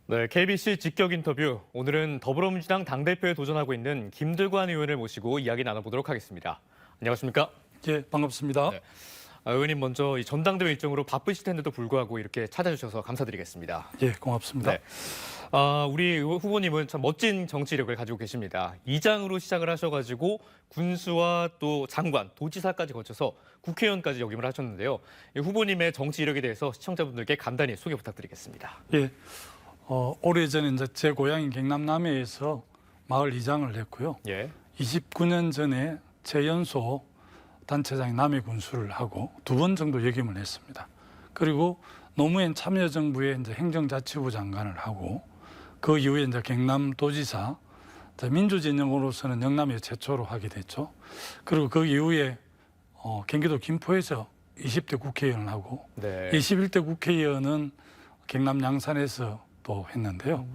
네, KBC 직격 인터뷰. 오늘은 더불어민주당 당대표에 도전하고 있는 김두관 의원을 모시고 이야기 나눠보도록 하겠습니다. 안녕하십니까? 예, 반갑습니다. 네. 의원님 먼저 이 전당대회 일정으로 바쁘실 텐데도 불구하고 이렇게 찾아주셔서 감사드리겠습니다. 예, 고맙습니다. 네. 우리 후보님은 참 멋진 정치력을 가지고 계십니다. 이장으로 시작을 하셔가지고 군수와 또 장관, 도지사까지 거쳐서 국회의원까지 역임을 하셨는데요. 이 후보님의 정치 이력에 대해서 시청자분들께 간단히 소개 부탁드리겠습니다. 예, 오래전에 이제 제 고향인 경남 남해에서 마을 이장을 했고요. 예. 29년 전에 최연소 단체장 남해 군수를 하고 2번 정도 역임을 했습니다. 그리고 노무현 참여정부의 이제 행정자치부 장관을 하고 그 이후에 이제 경남도지사, 민주진영으로서는 영남에 최초로 하게 됐죠. 그리고 그 이후에 경기도 김포에서 20대 국회의원을 하고 네. 21대 국회의원은 경남 양산에서 또 했는데요.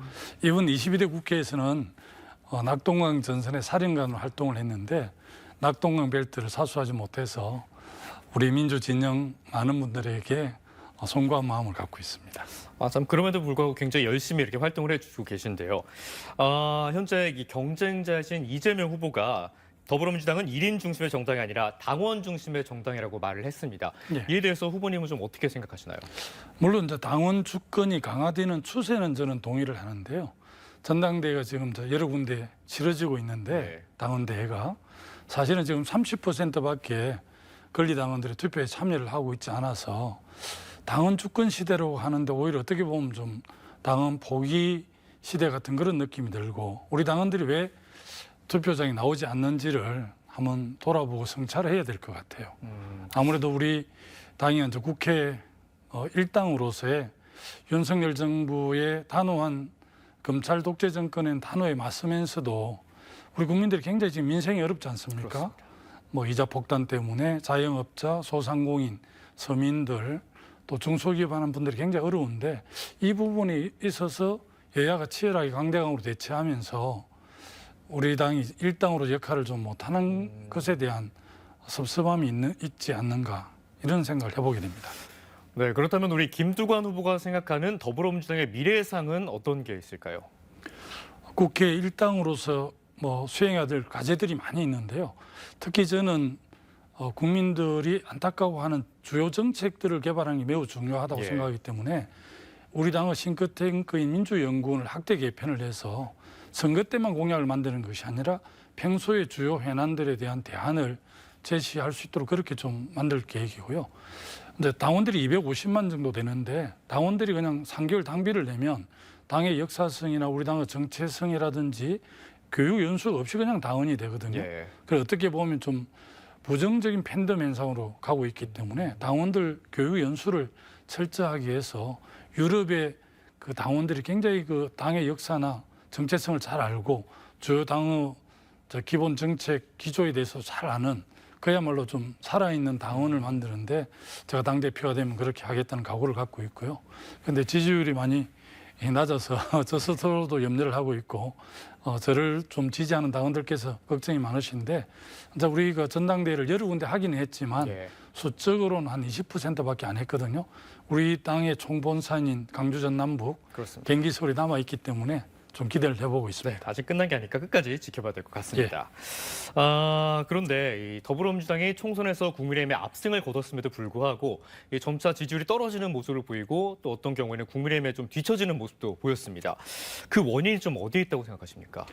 이번 22대 국회에서는 낙동강 전선의 사령관으로 활동을 했는데 낙동강 벨트를 사수하지 못해서 우리 민주진영 많은 분들에게 송구한 마음을 갖고 있습니다. 참 그럼에도 불구하고 굉장히 열심히 이렇게 활동을 해주고 계신데요. 현재 이 경쟁자이신 이재명 후보가 더불어민주당은 1인 중심의 정당이 아니라 당원 중심의 정당이라고 말을 했습니다. 예. 이에 대해서 후보님은 좀 어떻게 생각하시나요? 물론 이제 당원 주권이 강화되는 추세는 저는 동의를 하는데요. 전당대회가 지금 여러 군데 치러지고 있는데 네. 당원대회가 사실은 지금 30%밖에 권리당원들이 투표에 참여를 하고 있지 않아서 당원 주권 시대로 하는데 오히려 어떻게 보면 좀 당원 포기 시대 같은 그런 느낌이 들고 우리 당원들이 왜 투표장에 나오지 않는지를 한번 돌아보고 성찰해야 될 것 같아요. 아무래도 우리 당이 이제 국회 일당으로서의 윤석열 정부의 단호한 검찰 독재 정권의 단호에 맞서면서도 우리 국민들이 굉장히 지금 민생이 어렵지 않습니까? 그렇습니다. 뭐 이자 폭탄 때문에 자영업자, 소상공인, 서민들 또 중소기업 하는 분들이 굉장히 어려운데 이 부분에 있어서 여야가 치열하게 강대강으로 대치하면서 우리 당이 일당으로 역할을 좀 못하는 것에 대한 섭섭함이 있지 않는가 이런 생각을 해보게 됩니다. 네, 그렇다면 우리 김두관 후보가 생각하는 더불어민주당의 미래상은 어떤 게 있을까요? 국회 일당으로서 수행해야 될 과제들이 많이 있는데요. 특히 저는 국민들이 안타까워하는 주요 정책들을 개발하는 게 매우 중요하다고 예. 생각하기 때문에 우리 당의 싱크탱크인 민주연구원을 학대 개편을 해서 선거 때만 공약을 만드는 것이 아니라 평소의 주요 현안들에 대한 대안을 제시할 수 있도록 그렇게 좀 만들 계획이고요. 근데 당원들이 250만 정도 되는데 당원들이 그냥 3개월 당비를 내면 당의 역사성이나 우리 당의 정체성이라든지 교육 연수 없이 그냥 당원이 되거든요. 예. 그래서 어떻게 보면 좀 부정적인 팬덤 현상으로 가고 있기 때문에 당원들 교육 연수를 철저하게 해서 유럽의 그 당원들이 굉장히 그 당의 역사나 정체성을 잘 알고 주요 당의 기본 정책 기조에 대해서 잘 아는 그야말로 좀 살아있는 당원을 만드는데 제가 당대표가 되면 그렇게 하겠다는 각오를 갖고 있고요. 그런데 지지율이 많이 낮아서 저 스스로도 염려를 하고 있고 저를 좀 지지하는 당원들께서 걱정이 많으신데 이제 우리가 전당대회를 여러 군데 하기는 했지만 예. 수적으로는 한 20%밖에 안 했거든요. 우리 당의 총본산인 강주 전남북, 그렇습니다. 경기 서울이 남아 있기 때문에 좀 기대를 해보고 있습니다. 네, 아직 끝난 게 아니니까 끝까지 지켜봐야 될 것 같습니다. 그런데 이 더불어민주당이 총선에서 국민의힘의 압승을 거뒀음에도 불구하고 이 점차 지지율이 떨어지는 모습을 보이고 또 어떤 경우에는 국민의힘에 좀 뒤처지는 모습도 보였습니다. 그 원인이 좀 어디에 있다고 생각하십니까?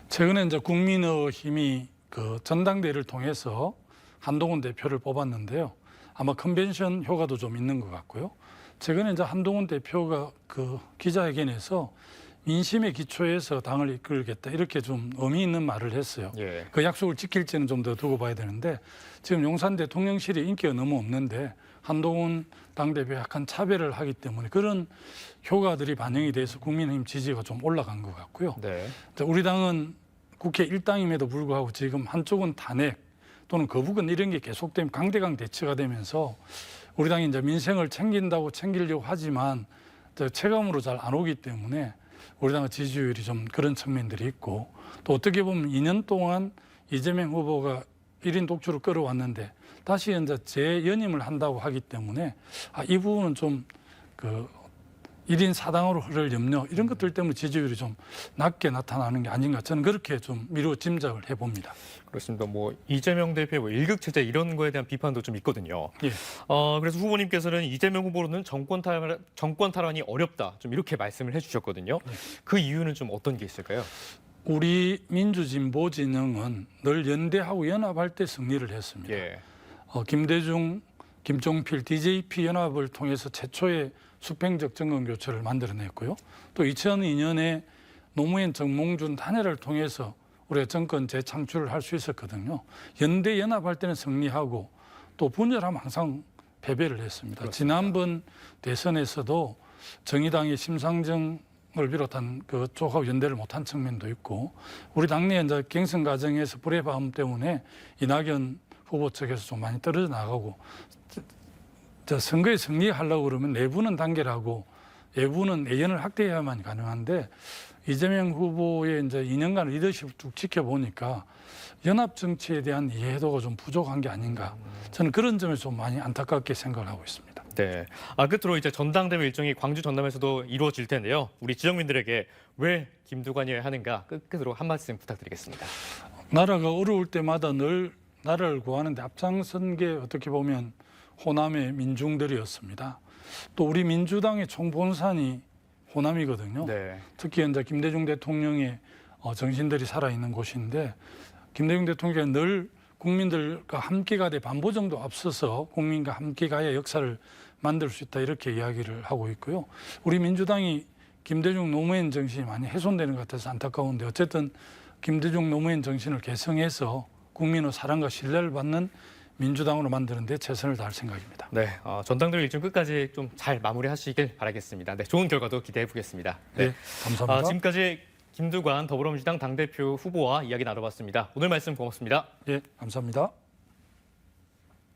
최근에 이제 국민의힘이 그 전당대회를 통해서 한동훈 대표를 뽑았는데요. 아마 컨벤션 효과도 좀 있는 것 같고요. 최근에 이제 한동훈 대표가 그 기자회견에서 민심의 기초에서 당을 이끌겠다 이렇게 좀 의미 있는 말을 했어요. 예. 그 약속을 지킬지는 좀 더 두고 봐야 되는데 지금 용산 대통령실이 인기가 너무 없는데 한동훈 당대표 약간 차별을 하기 때문에 그런 효과들이 반영이 돼서 국민의힘 지지가 좀 올라간 것 같고요. 네. 우리 당은 국회 일당임에도 불구하고 지금 한쪽은 탄핵 또는 거부권 이런 게 계속되면 강대강 대치가 되면서 우리 당이 이제 민생을 챙기려고 하지만 체감으로 잘 안 오기 때문에 우리 당의 지지율이 좀 그런 측면들이 있고 또 어떻게 보면 2년 동안 이재명 후보가 1인 독주를 끌어왔는데 다시 이제 재연임을 한다고 하기 때문에 이 부분은 좀 그 1인 4당으로 흐를 염려 이런 것들 때문에 지지율이 좀 낮게 나타나는 게 아닌가 저는 그렇게 좀 미루어 짐작을 해봅니다. 그렇습니다. 뭐 이재명 대표의 뭐 일극 체제 이런 거에 대한 비판도 좀 있거든요. 예. 그래서 후보님께서는 이재명 후보로는 정권 탈환이 어렵다. 좀 이렇게 말씀을 해주셨거든요. 그 이유는 좀 어떤 게 있을까요? 우리 민주진보 진영은 늘 연대하고 연합할 때 승리를 했습니다. 예. 김대중, 김종필, DJP 연합을 통해서 최초의 수평적 정권 교체를 만들어냈고요. 또 2002년에 노무현 정몽준 단일화를 통해서 우리가 정권 재창출을 할 수 있었거든요. 연대 연합할 때는 승리하고 또 분열하면 항상 패배를 했습니다. 그렇습니다. 지난번 대선에서도 정의당의 심상정을 비롯한 그쪽하고 연대를 못한 측면도 있고 우리 당내 이제 경선 과정에서 불협화음 때문에 이낙연 후보 측에서 좀 많이 떨어져 나가고 선거에 승리하려고 그러면 내부는 단결하고 외부는 내연을 확대해야만 가능한데 이재명 후보의 이제 2년간 리더십을 쭉 지켜보니까 연합 정치에 대한 이해도가 좀 부족한 게 아닌가 저는 그런 점에서 좀 많이 안타깝게 생각을 하고 있습니다. 네. 끝으로 이제 전당대회 일정이 광주 전남에서도 이루어질 텐데요. 우리 지역민들에게 왜 김두관이어야 하는가 끝으로 한 말씀 부탁드리겠습니다. 나라가 어려울 때마다 늘 나라를 구하는데 앞장선 게 어떻게 보면 호남의 민중들이었습니다. 또 우리 민주당의 총본산이 호남이거든요. 네. 특히 이제 김대중 대통령의 정신들이 살아있는 곳인데 김대중 대통령이 늘 국민들과 함께 가되 반보 정도 앞서서 국민과 함께 가야 역사를 만들 수 있다 이렇게 이야기를 하고 있고요. 우리 민주당이 김대중 노무현 정신이 많이 훼손되는 것 같아서 안타까운데 어쨌든 김대중 노무현 정신을 계승해서 국민의 사랑과 신뢰를 받는 민주당으로 만드는 데 최선을 다할 생각입니다. 네, 전당대회 일정 끝까지 좀 잘 마무리하시길 바라겠습니다. 네, 좋은 결과도 기대해 보겠습니다. 네, 감사합니다. 지금까지 김두관 더불어민주당 당대표 후보와 이야기 나눠봤습니다. 오늘 말씀 고맙습니다. 네, 감사합니다.